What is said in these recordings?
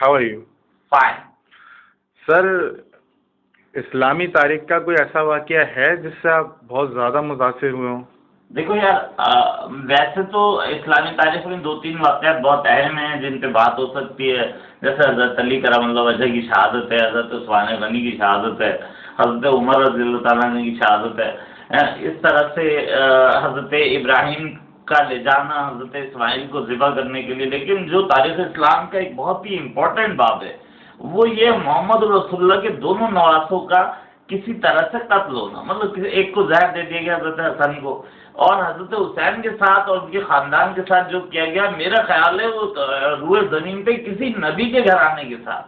How are you? Fine. Sir, इस्लामी तारीख का कोई ऐसा वाक़या है जिससे आप बहुत ज़्यादा मुतासिर हुए हों? देखो यार, वैसे तो इस्लामी तारीख में 2-3 वाक़यात बहुत अहम हैं जिन पे बात हो सकती है। जैसे हज़रत अली करमल्लाहु वजह की शहादत है, हज़रत उस्मान गनी की शहादत है, हज़रत उमर रज़ियल्लाहु तआला अन्हु की शहादत है। इस तरह से हज़रत इब्राहीम का ले जाना हज़रत इस्माइल को ज़िबा करने के लिए। लेकिन जो तारीख़ इस्लाम का एक बहुत ही इम्पोर्टेंट बाब है वो ये मोहम्मद रसूलुल्लाह के दोनों नवासों का किसी तरह से कत्ल होना। मतलब एक को जहर दे दिया गया हज़रत हसन को, और हज़रत हुसैन के साथ और उनके ख़ानदान के साथ जो किया गया, मेरा ख्याल है वो रूए ज़मीन पे किसी नबी के घराने के साथ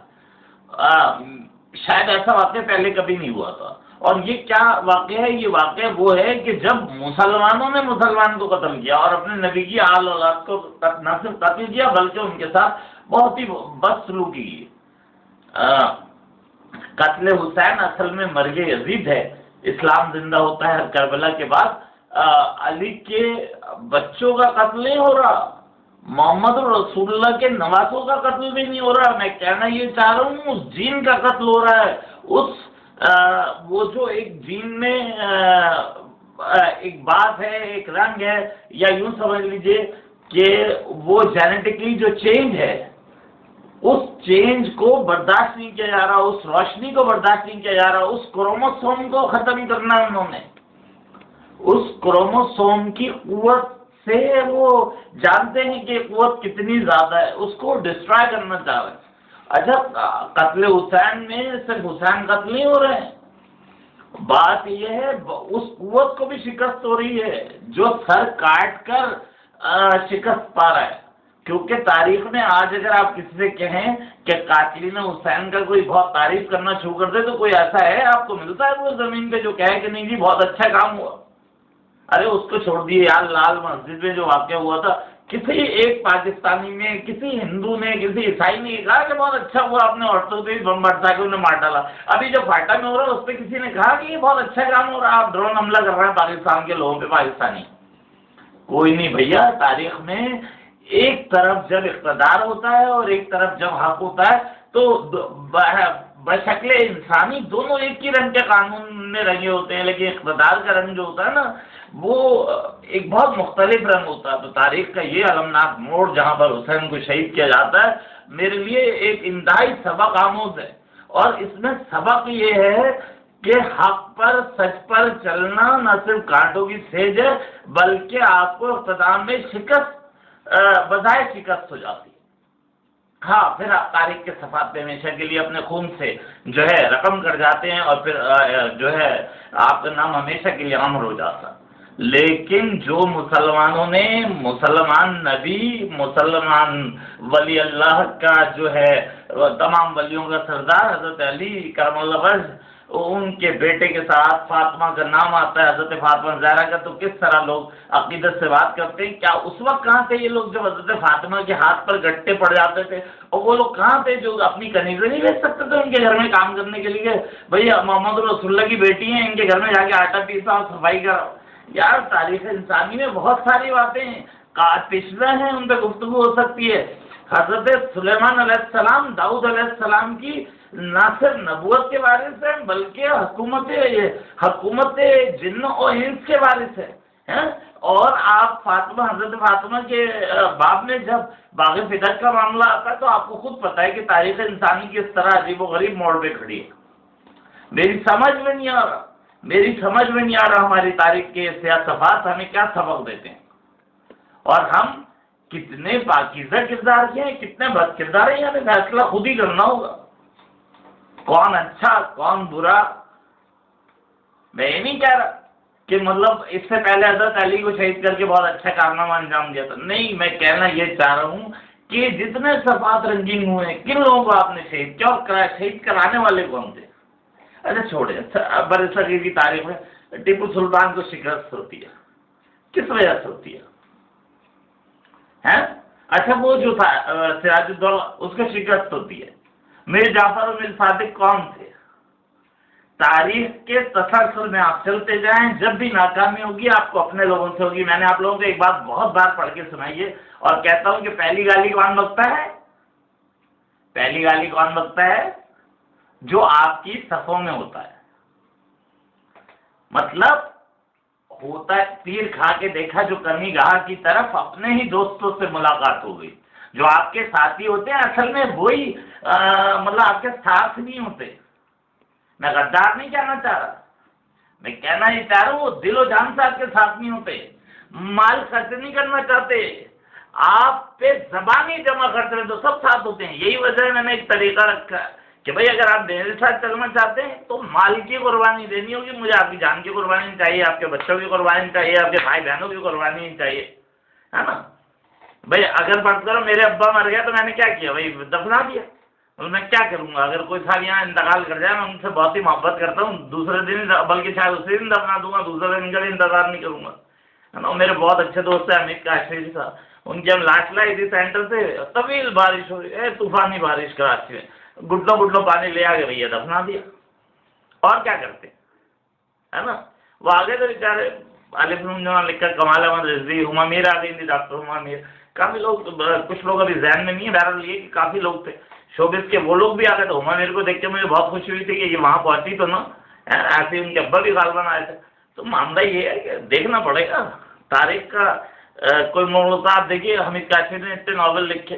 शायद ऐसा वाक़या पहले कभी नहीं हुआ था। और ये क्या वाक़या है? ये वाक़या वो है कि जब मुसलमानों ने मुसलमान को कत्ल किया और अपने नबी की आल औलाद को न सिर्फ कत्ल किया बल्कि उनके साथ बहुत ही बदसलूकी की। कत्ल हुसैन असल में मर्ग यजीद है। इस्लाम जिंदा होता है करबला के बाद। अली के बच्चों का कत्ल नहीं हो रहा, मोहम्मद रसूलुल्लाह के नवासों का कत्ल भी नहीं हो रहा। मैं कहना ये चाह रहा हूँ उस जीन का कत्ल हो रहा है। वो जो एक जीन में एक बात है, एक रंग है, या यूं समझ लीजिए कि वो जेनेटिकली जो चेंज है उस चेंज को बर्दाश्त नहीं किया जा रहा, उस रोशनी को बर्दाश्त नहीं किया जा रहा, उस क्रोमोसोम को खत्म करना है उन्होंने। उस क्रोमोसोम की कुव्वत से वो जानते हैं कि कुव्वत कितनी ज्यादा है, उसको डिस्ट्रॉय करना चाह रहे हैं। अच्छा, कत्ल हुसैन में सिर्फ हुसैन कत्ल नहीं हो रहे हैं, बात यह है उस कुव्वत को भी शिकस्त हो रही है जो सर काट कर शिकस्त पा रहा है। क्योंकि तारीख में आज अगर आप किसी से कहें कि कातिलीन हुसैन का कोई बहुत तारीफ करना शुरू कर दे तो कोई ऐसा है आपको मिलता है वो जमीन पे जो कहे कि नहीं जी बहुत अच्छा काम हुआ? अरे उसको छोड़ दिए यार, लाल मस्जिद में जो वाक़या हुआ था, किसी एक पाकिस्तानी ने, किसी हिंदू ने, किसी ईसाई ने कहा कि बहुत अच्छा हुआ आपने औरतों पे बम बरसा के उन्हें मार डाला। अभी जो फाटा में हो रहा है उस पर किसी ने कहा कि ये बहुत अच्छा काम हो रहा है, आप ड्रोन हमला कर रहे हैं पाकिस्तान के लोगों पे, पाकिस्तानी। कोई नहीं भैया, तारीख में एक तरफ जब इक़्तिदार होता है और एक तरफ जब हक होता है तो बशक्ल इंसानी दोनों एक ही रंग के कानून में रंगे होते हैं, लेकिन इक़्तिदार का रंग जो होता है ना वो एक बहुत मुख्तलिफ रंग होता है। तो तारीख का ये अलमनाक मोड़ जहाँ पर हुसैन को शहीद किया जाता है मेरे लिए एक इंतहाई सबक आमोज है। और इसमें सबक ये है कि हक पर, सच पर चलना न सिर्फ कांटों की सेज है बल्कि आपको इक़्तिदार में शिकस्त बजाय शिकस्त हो जाती है। हाँ, फिर आप तारीख के सफ़ात पे हमेशा के लिए अपने खून से जो है रकम कर जाते हैं और फिर जो है आपका नाम हमेशा के लिए अमर हो जाता। लेकिन जो मुसलमानों ने मुसलमान नबी, मुसलमान वली अल्लाह का जो है तमाम वलियों का सरदार हज़रत अली करमल्लाहु वजह, उनके बेटे के साथ फातिमा का नाम आता है, हज़रत फातिमा ज़हरा का, तो किस तरह लोग अकीदत से बात करते हैं। क्या उस वक्त कहाँ थे ये लोग जब हज़रत फातिमा के हाथ पर गट्टे पड़ जाते थे? और वो लोग कहाँ थे जो अपनी कनीज़ें नहीं भेज सकते थे उनके घर में काम करने के लिए? भैया मोहम्मद रसूलुल्लाह की बेटी हैं, इनके घर में जाके आटा पीसा और सफाई कराओ। यार तारीख़ इंसानी में बहुत सारी बातें हैं, पिछले हैं, उन पर गुफ्तगू हो सकती है। हज़रत सुलेमान अलैहिस्सलाम, दाऊद अलैहिस्सलाम की न सिर्फ नबूवत के वारिस है बल्कि हुकूमत जिन्न और इंस के वारिस है। और आप फातिमा, हज़रत फातिमा के बाप में जब बाग़ फिदक का मामला आता है तो आपको खुद पता है कि तारीख़ इंसानी किस तरह अजीब व गरीब मोड़ पे खड़ी है। मेरी समझ में नहीं आ रहा हमारी तारीख के सफ़ात हमें क्या सबक देते हैं, और हम कितने पाकीज़ा किरदार के हैं, कितने बद किरदार हैं, हमें फैसला खुद ही करना होगा कौन अच्छा कौन बुरा। मैं ये नहीं कह रहा कि मतलब इससे पहले हज़रत अली को शहीद करके बहुत अच्छा कारनामा अंजाम दिया था, नहीं, मैं कहना ये चाह रहा हूँ कि जितने सफ़ात रंगीन हुए हैं किन लोगों को आपने शहीद किया और शहीद कराने वाले कौन थे? अच्छा छोड़े, बरसगीर की तारीख में टीपू सुल्तान को शिकस्त होती है, किस वजह से होती है? अच्छा, वो जो था सिराजुद्दौला उसको शिकस्त होती है। मीर जाफर और मीर सादिक कौन थे? तारीख के तसलसल में आप चलते जाएं, जब भी नाकामी होगी आपको अपने लोगों से होगी। मैंने आप लोगों को एक बात बहुत बार पढ़ के सुनाई है और कहता हूं कि पहली गाली कौन बकता है? پہلی گالی کون بکتا ہے؟ جو آپ کی صفوں میں ہوتا ہے. مطلب ہوتا ہے تیر کھا کے دیکھا جو کمی گاہ کی طرف اپنے ہی دوستوں سے ملاقات ہو گئی. جو آپ کے ساتھی ہوتے ہیں اصل میں وہی مطلب آپ کے ساتھ نہیں ہوتے. میں غدار نہیں کہنا چاہ رہا، میں کہنا یہ چاہ رہا ہوں وہ دل و جان سے آپ کے ساتھ نہیں ہوتے، مال خرچ نہیں کرنا چاہتے، آپ پہ زبانی جمع کرتے ہیں تو سب ساتھ ہوتے ہیں. یہی وجہ ہے میں نے ایک طریقہ رکھا ہے کہ بھائی اگر آپ میرے ساتھ چلنا چاہتے ہیں تو مال کی قربانی دینی ہوگی، مجھے آپ کی جان کی قربانی نہیں چاہیے، آپ کے بچوں کی قربانی نہیں چاہیے، آپ کے بھائی بہنوں کی قربانی نہیں چاہیے، ہے نا. بھائی اگر فرض کرو میرے ابا مر گیا تو میں نے کیا کیا؟ بھائی دفنا دیا. میں کیا کروں گا؟ اگر کوئی صاحب یہاں انتقال کر جائے، میں ان سے بہت ہی محبت کرتا ہوں، دوسرے دن بلکہ شاید اسی دن دفنا دوں گا، دوسرے دن کا بھی انتظار نہیں کروں گا، ہے نا. میرے بہت اچھے دوست ہیں حمید کاشمیری صاحب، ان کی ہم لاش لائی تھی سینٹر سے، طویل بارش ہو رہی ہے، طوفانی بارش کراچی میں، گٹلوں گٹلوں پانی لے آ کے بھیا دفنا دیا. اور کیا کرتے، ہے نا. وہ آگے تو بیچارے الف نون جوان لکھ کر کمال احمد رضوی، ہما میر آ گئی تھی، ڈاکٹر ہما میر، کافی لوگ، کچھ لوگ ابھی ذہن میں نہیں ہے، بہرحال یہ کہ کافی لوگ تھے شوبز کے، وہ لوگ بھی آ گئے. تو ہما میر کو دیکھ کے مجھے بہت خوشی ہوئی تھی کہ یہ وہاں پہنچی تو نا، ایسے ان کے ابا بھی غالباً آئے تھے. تو معاملہ یہ ہے کہ دیکھنا پڑے گا تاریخ کا کوئی موضوع. آپ دیکھیے حمید کاشمیری نے اتنے ناول لکھے،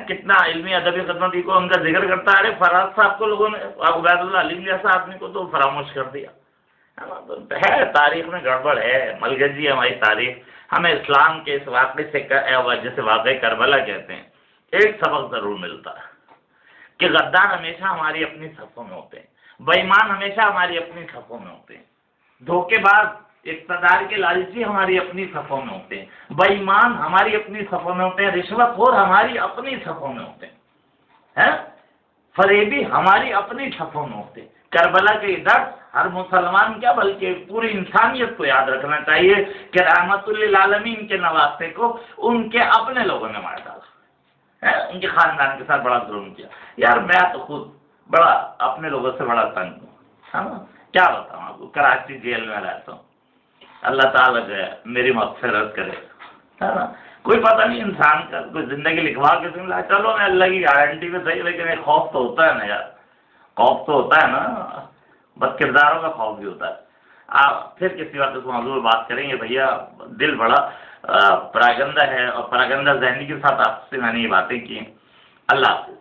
کتنا علمی ادبی خدمت کو ان کا ذکر کرتا ہے. ارے فراز صاحب کو لوگوں نے، عبید اللہ علیم جیسا آدمی کو تو فراموش کر دیا، ہے. تاریخ میں گڑبڑ ہے، ملگجی ہے ہماری تاریخ. ہمیں اسلام کے اس واقعے سے، جیسے واقعہ کربلا کہتے ہیں، ایک سبق ضرور ملتا ہے کہ غدار ہمیشہ ہماری اپنی صفوں میں ہوتے ہیں، بے ایمان ہمیشہ ہماری اپنی صفوں میں ہوتے ہیں، دھوکے باز اقتدار کے لالچی ہماری اپنی صفوں میں ہوتے ہیں، بے ایمان ہماری اپنی صفوں میں ہوتے ہیں، رشوت خور ہماری اپنی صفوں میں ہوتے ہیں، فریبی ہماری اپنی صفوں میں ہوتے ہیں. کربلا کے درد ہر مسلمان کیا بلکہ پوری انسانیت کو یاد رکھنا چاہیے کہ رحمت للعالمین کے نواسے کو ان کے اپنے لوگوں نے مار ڈالا، ان کے خاندان کے ساتھ بڑا ظلم کیا. یار میں تو خود بڑا اپنے لوگوں سے بڑا تنگ ہوں، ہے نا. کیا بتاؤں آپ کو، کراچی جیل میں رہتا ہوں، اللہ تعالیٰ جو ہے میری مغفرت کرے، ہے نا. کوئی پتہ نہیں انسان کا کوئی زندگی لکھوا کے سن لا، چلو میں اللہ کی گارنٹی پہ صحیح، لیکن ایک خوف تو ہوتا ہے نا یار، خوف تو ہوتا ہے نا، بد کرداروں کا خوف بھی ہوتا ہے. آپ پھر کسی وقت اس موضوع میں بات کریں گے. بھیا دل بڑا پراگندہ ہے، اور پراگندہ ذہنی کے ساتھ آپ سے میں نے یہ باتیں کی. اللہ حافظ.